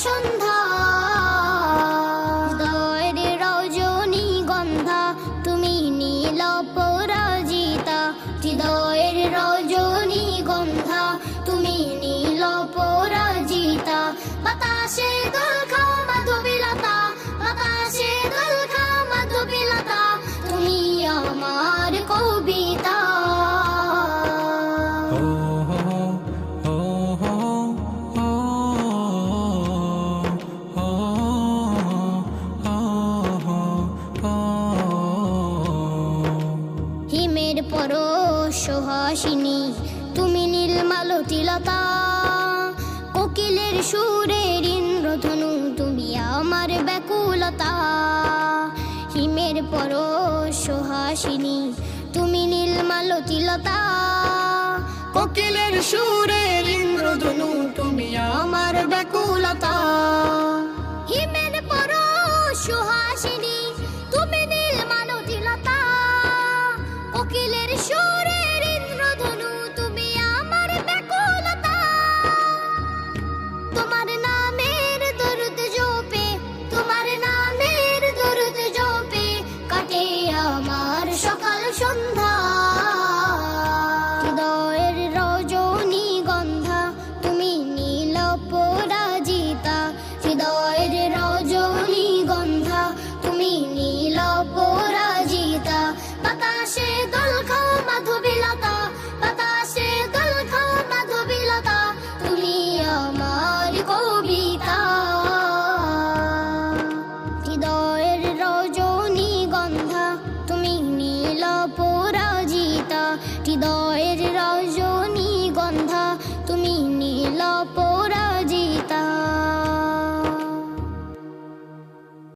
সন্ধ্যা। হৃদয়ের রজনী গন্ধা তুমি নীল পরাজিতা, হৃদয়ের রজনী গন্ধা তুমি নীল পরাজিতা। বাতাসে দোলখা মাধবীলতা, বাতাসে দোলখা মাধবীলতা, তুমি আমার কবিতা। হিমের পরশ সুহাসিনী তুমি নীলমালতিলতা, কোকিলের সুরের ইন্দ্রধনু তুমি আমার ব্যাকুলতা। হিমের পরশ সুহাসিনী তুমি নীলমালতিলতা, কোকিলের সুরের ইন্দ্রধনু তুমি আমার ব্যাকুলতা। হিমের পরশ সুহাসিনী তুমি নীলমালতিলতা, কোকিলের সুরের ইন্দ্রধনু তুমি আমার ব্যাকুলতা। তোমার নামের দরুদ জপে, তোমার নামের দরুদ জপে কাটে আমার সকাল সন্ধ্যা। হৃদয়ের রজনী গন্ধা তুমি নীল পরাজিতা, হৃদয়ের রজনী গন্ধা তুমি নীল পরাজিতা। বাতাসে